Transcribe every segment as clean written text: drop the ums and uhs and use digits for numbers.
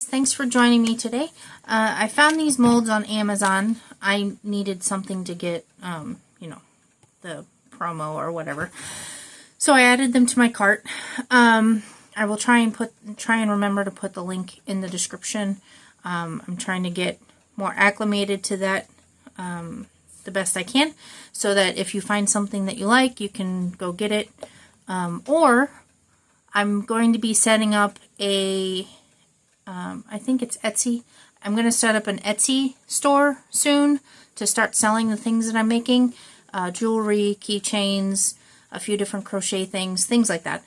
Thanks for joining me today. I found these molds on Amazon. I needed something to get, the promo or whatever. So I added them to my cart. I will try and remember to put the link in the description. I'm trying to get more acclimated to that the best I can, so that if you find something that you like, you can go get it. Or I'm going to be setting up a I think it's Etsy. I'm going to set up an Etsy store soon to start selling the things that I'm making. Jewelry, keychains, a few different crochet things like that.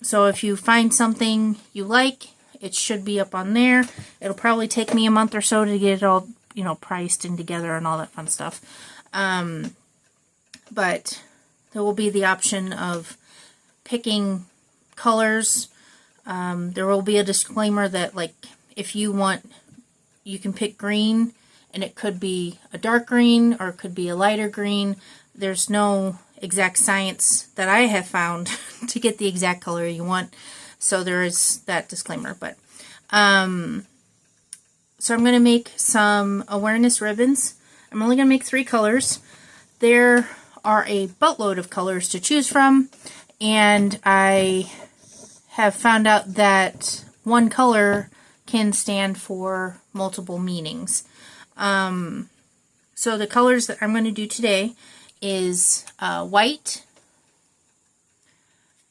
So if you find something you like, it should be up on there. It'll probably take me a month or so to get it all, priced and together and all that fun stuff. But there will be the option of picking colors. There will be a disclaimer that, like, if you want, you can pick green, and it could be a dark green or it could be a lighter green. There's no exact science that I have found to get the exact color you want, so there is that disclaimer. But so I'm going to make some awareness ribbons. I'm only going to make 3 colors. There are a boatload of colors to choose from, and I have found out that one color can stand for multiple meanings. So the colors that I'm going to do today is white,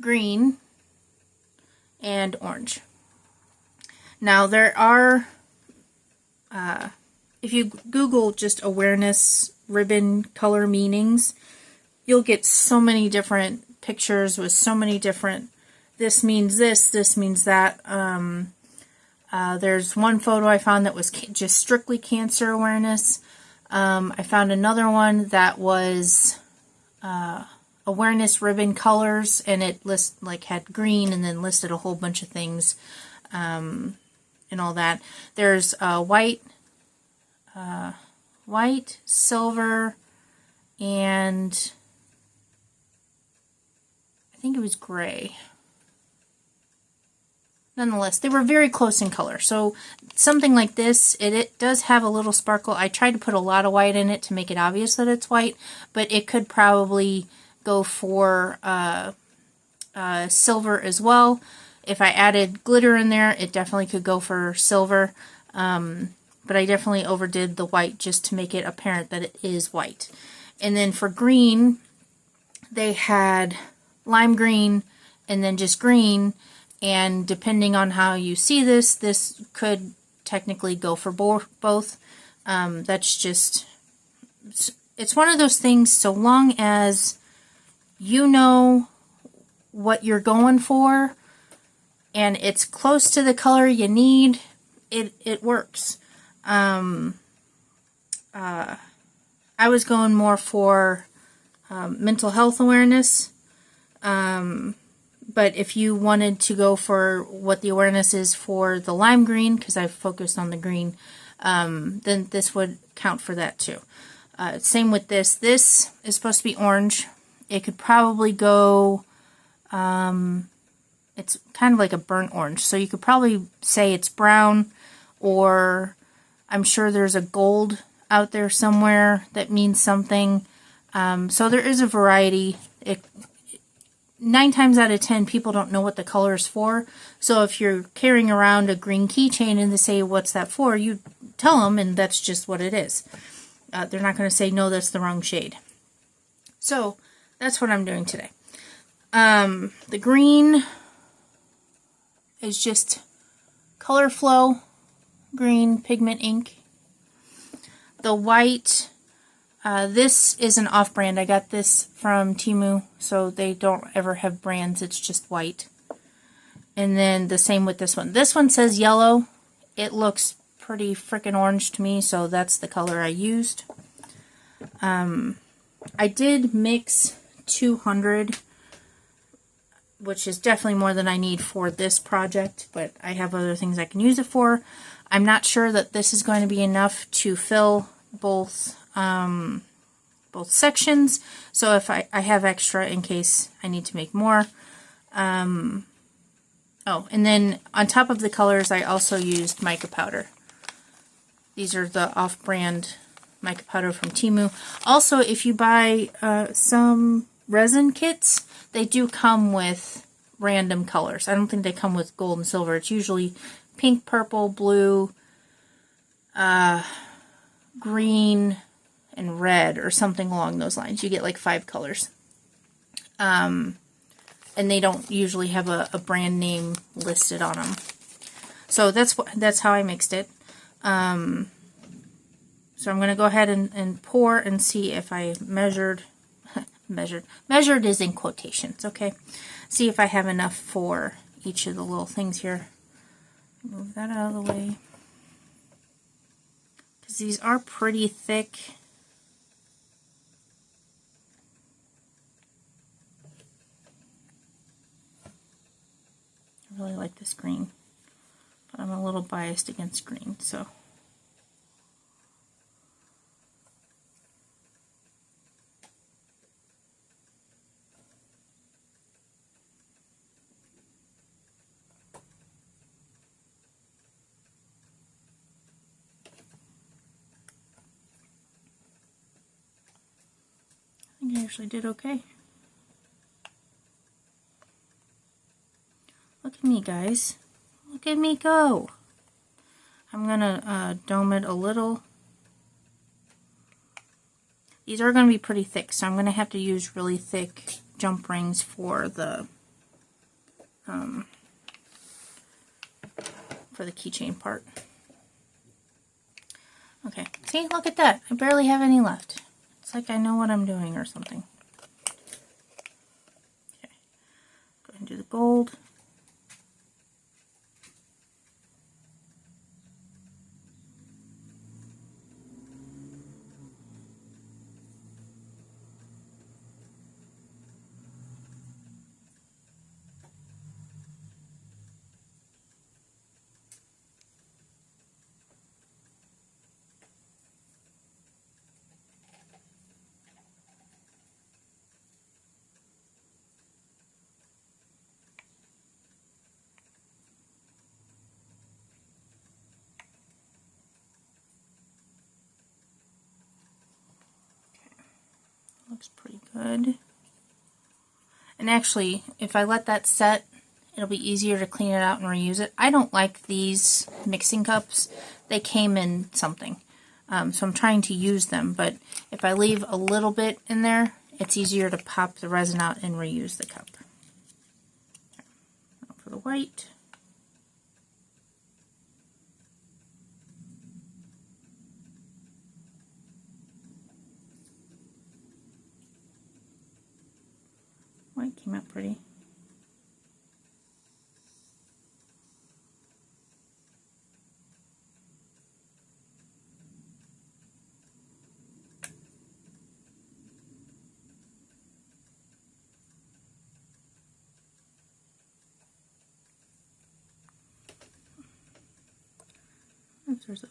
green, and orange. Now there are, if you Google just awareness ribbon color meanings, you'll get so many different pictures with so many different, this means this means that. There's one photo I found that was just strictly cancer awareness. I found another one that was awareness ribbon colors, and it had green and then listed a whole bunch of things and all that. There's white, silver, and I think it was gray. Nonetheless, they were very close in color. So something like this, it does have a little sparkle. I tried to put a lot of white in it to make it obvious that it's white, but it could probably go for silver as well. If I added glitter in there, it definitely could go for silver. But I definitely overdid the white just to make it apparent that it is white. And then for green, they had lime green and then just green. And depending on how you see this could technically go for both. That's just, it's one of those things, so long as you know what you're going for and it's close to the color you need, it works. I was going more for mental health awareness. But if you wanted to go for what the awareness is for the lime green, because I've focused on the green, then this would count for that too. Same with this. This is supposed to be orange. It could probably go, it's kind of like a burnt orange. So you could probably say it's brown, or I'm sure there's a gold out there somewhere that means something. So there is a variety. 9 times out of 10, people don't know what the color is for. So if you're carrying around a green keychain and they say, what's that for? You tell them, and that's just what it is. They're not going to say, no, that's the wrong shade. So that's what I'm doing today. The green is just Color Flow green pigment ink. The white, this is an off-brand. I got this from Temu, so they don't ever have brands. It's just white. And then the same with this one. This one says yellow. It looks pretty freaking orange to me, so that's the color I used. I did mix 200, which is definitely more than I need for this project, but I have other things I can use it for. I'm not sure that this is going to be enough to fill both sections, so if I have extra in case I need to make more. Oh, and then on top of the colors, I also used mica powder. These are the off-brand mica powder from Temu. Also, if you buy some resin kits, they do come with random colors. I don't think they come with gold and silver. It's usually pink, purple, blue, green, and red, or something along those lines. You get like 5 colors. And they don't usually have a brand name listed on them. So that's how I mixed it. So I'm going to go ahead and pour and see if I measured is in quotations, okay? See if I have enough for each of the little things here. Move that out of the way. Because these are pretty thick. I really like this green, but I'm a little biased against green, so. I think I actually did okay. Look at me, guys. Look at me go. I'm going to dome it a little. These are going to be pretty thick, so I'm going to have to use really thick jump rings for the keychain part. Okay, see, look at that. I barely have any left. It's like I know what I'm doing or something. Okay, go ahead and do the gold. Looks pretty good. And actually, if I let that set, it'll be easier to clean it out and reuse it. I don't like these mixing cups. They came in something. So I'm trying to use them, but if I leave a little bit in there, it's easier to pop the resin out and reuse the cup. Now for the white. White came out pretty. Oops, there's a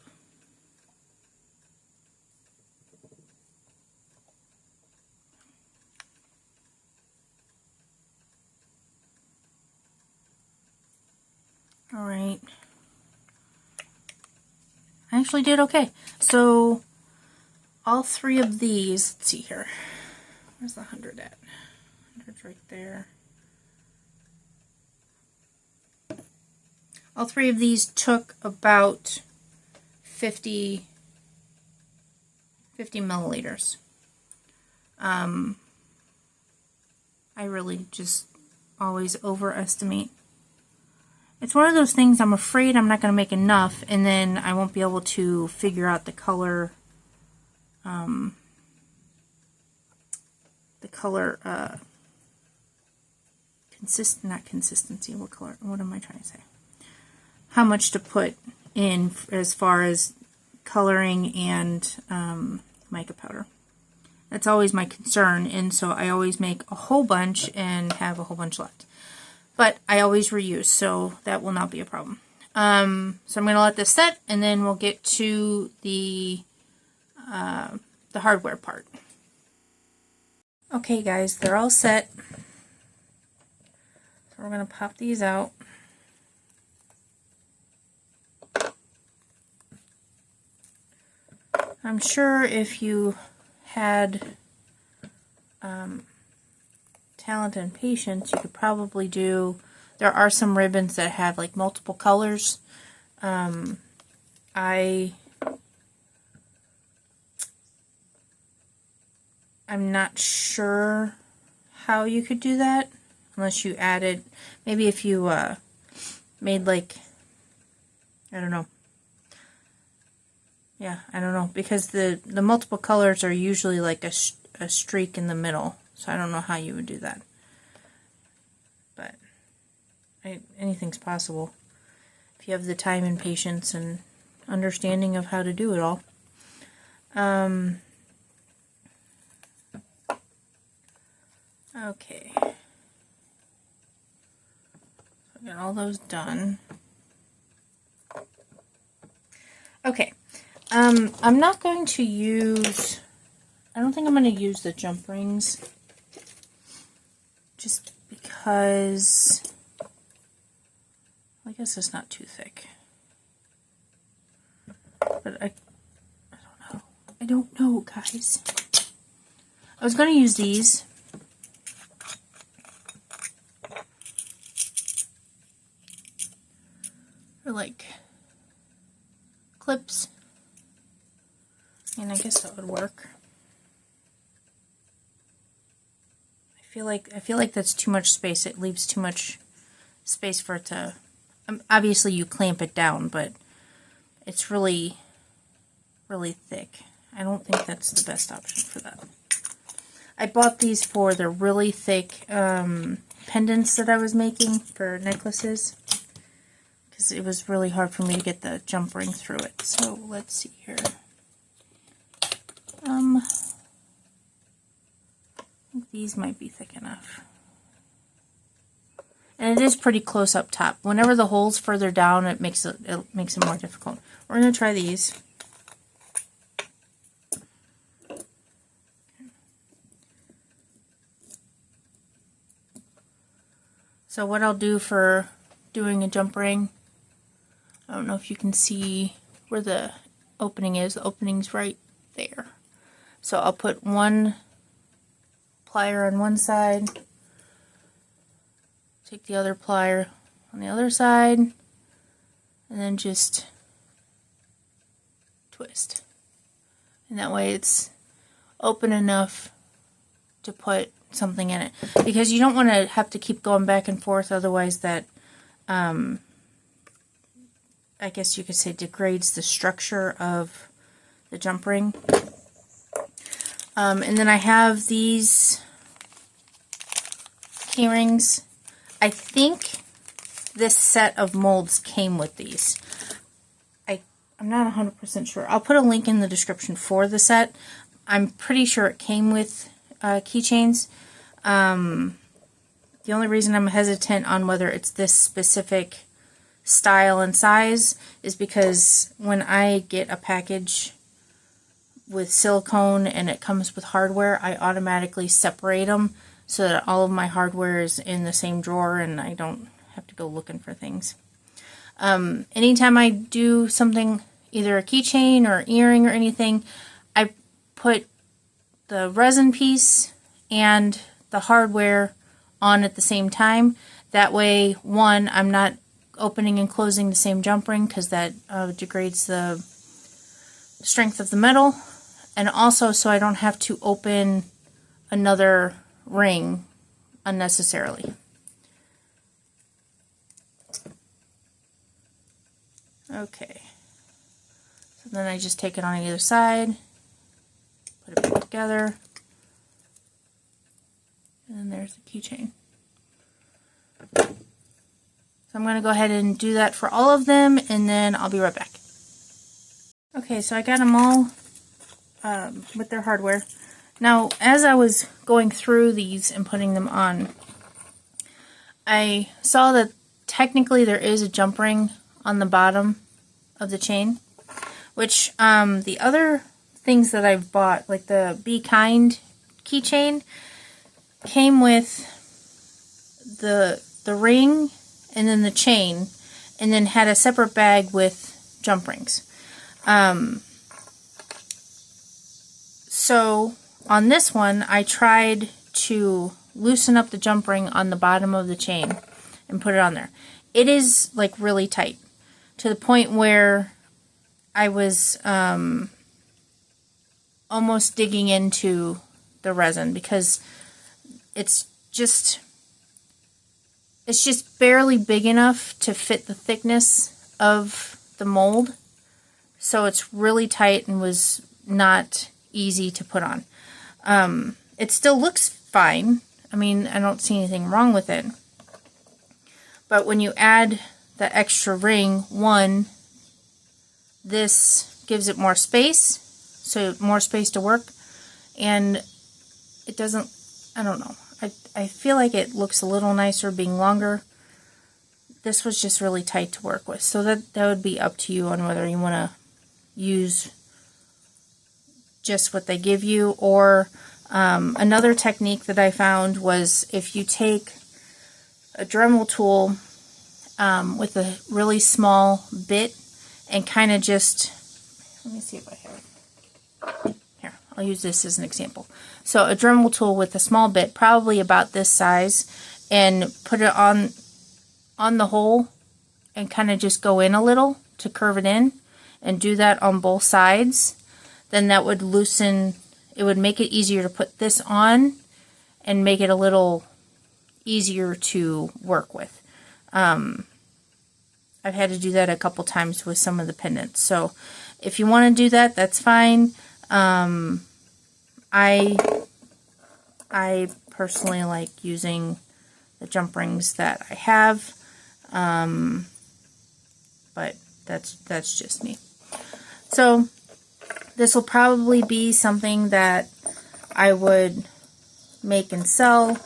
Alright. I actually did okay. So, all 3 of these, let's see here. Where's the 100 at? 100's right there. All 3 of these took about 50 milliliters. I really just always overestimate. It's one of those things I'm afraid I'm not going to make enough, and then I won't be able to figure out the color, not consistency, what am I trying to say? How much to put in as far as coloring and mica powder. That's always my concern, and so I always make a whole bunch and have a whole bunch left. But I always reuse, so that will not be a problem. So I'm going to let this set, and then we'll get to the hardware part. Okay guys, they're all set. So we're going to pop these out. I'm sure if you had talent and patience, you could probably do, there are some ribbons that have like multiple colors. I'm not sure how you could do that unless you added, maybe if you made like, I don't know. Yeah, I don't know, because the multiple colors are usually like a streak in the middle, so I don't know how you would do that. But anything's possible if you have the time and patience and understanding of how to do it all. Okay. So I got all those done. Okay. I'm not going to use, I don't think I'm going to use the jump rings, just because, I guess it's not too thick. But I don't know, guys. I was going to use these. Or like clips. And I guess that would work. I feel like that's too much space. It leaves too much space for it to, obviously you clamp it down, but it's really, really thick. I don't think that's the best option for that. I bought these for the really thick pendants that I was making for necklaces, because it was really hard for me to get the jump ring through it. So let's see here. I think these might be thick enough. And it is pretty close up top. Whenever the hole's further down, it makes it more difficult. We're going to try these. So what I'll do for doing a jump ring, I don't know if you can see where the opening is. The opening's right there. So I'll put one plier on one side, take the other plier on the other side, and then just twist. And that way it's open enough to put something in it. Because you don't want to have to keep going back and forth, otherwise that, I guess you could say, degrades the structure of the jump ring. And then I have these key rings. I think this set of molds came with these. I'm not 100% sure. I'll put a link in the description for the set. I'm pretty sure it came with keychains. The only reason I'm hesitant on whether it's this specific style and size is because when I get a package with silicone and it comes with hardware, I automatically separate them so that all of my hardware is in the same drawer and I don't have to go looking for things. Anytime I do something, either a keychain or earring or anything, I put the resin piece and the hardware on at the same time. That way, one, I'm not opening and closing the same jump ring because that degrades the strength of the metal. And also so I don't have to open another ring unnecessarily. Okay. So then I just take it on either side, put it back together, and then there's the keychain. So I'm going to go ahead and do that for all of them, and then I'll be right back. Okay, so I got them all with their hardware. Now, as I was going through these and putting them on, I saw that technically there is a jump ring on the bottom of the chain, which the other things that I've bought, like the Be Kind keychain, came with the ring and then the chain, and then had a separate bag with jump rings. So on this one, I tried to loosen up the jump ring on the bottom of the chain and put it on there. It is like really tight to the point where I was almost digging into the resin because it's just barely big enough to fit the thickness of the mold. So it's really tight and was not easy to put on. It still looks fine. I mean, I don't see anything wrong with it. But when you add the extra ring, one, this gives it more space, so more space to work, and it doesn't, I don't know, I feel like it looks a little nicer being longer. This was just really tight to work with, so that would be up to you on whether you want to use just what they give you, or another technique that I found was if you take a Dremel tool with a really small bit and kind of just, let me see if I have it. Here, I'll use this as an example. So a Dremel tool with a small bit, probably about this size, and put it on the hole and kind of just go in a little to curve it in, and do that on both sides. Then that would loosen, it would make it easier to put this on and make it a little easier to work with. I've had to do that a couple times with some of the pendants. So if you want to do that, that's fine. I personally like using the jump rings that I have, but that's just me. So this will probably be something that I would make and sell.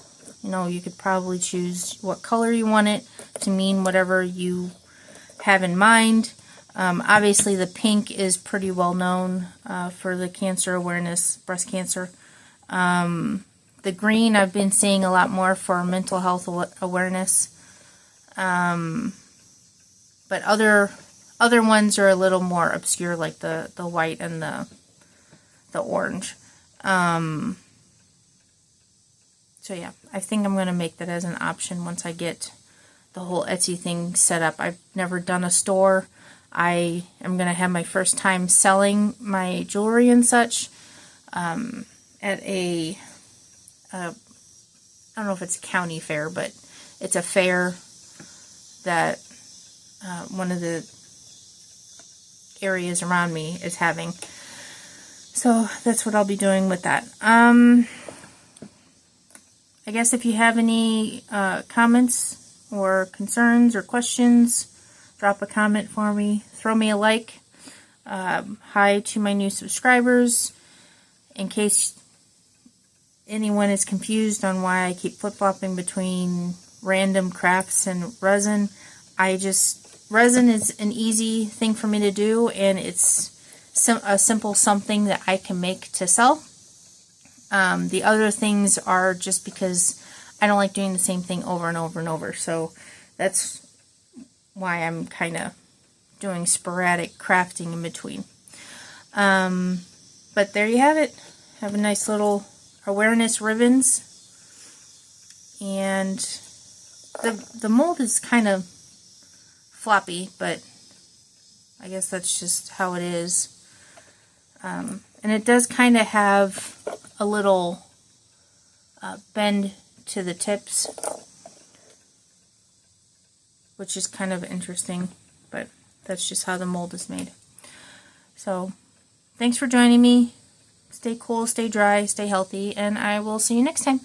You know, you could probably choose what color you want it to mean whatever you have in mind. Obviously the pink is pretty well known for the cancer awareness, breast cancer. The green I've been seeing a lot more for mental health awareness. But other ones are a little more obscure, like the white and the orange. So yeah, I think I'm going to make that as an option once I get the whole Etsy thing set up. I've never done a store. I am going to have my first time selling my jewelry and such at a, I don't know if it's a county fair, but it's a fair that one of the areas around me is having. So that's what I'll be doing with that. I guess if you have any comments or concerns or questions, drop a comment for me. Throw me a like. Hi to my new subscribers. In case anyone is confused on why I keep flip-flopping between random crafts and resin, resin is an easy thing for me to do, and it's a simple something that I can make to sell. The other things are just because I don't like doing the same thing over and over and over. So that's why I'm kind of doing sporadic crafting in between. But there you have it. Have a nice little awareness ribbons. And the mold is kind of floppy, but I guess that's just how it is. And it does kind of have a little bend to the tips, which is kind of interesting, but that's just how the mold is made. So thanks for joining me. Stay cool, stay dry, stay healthy, and I will see you next time.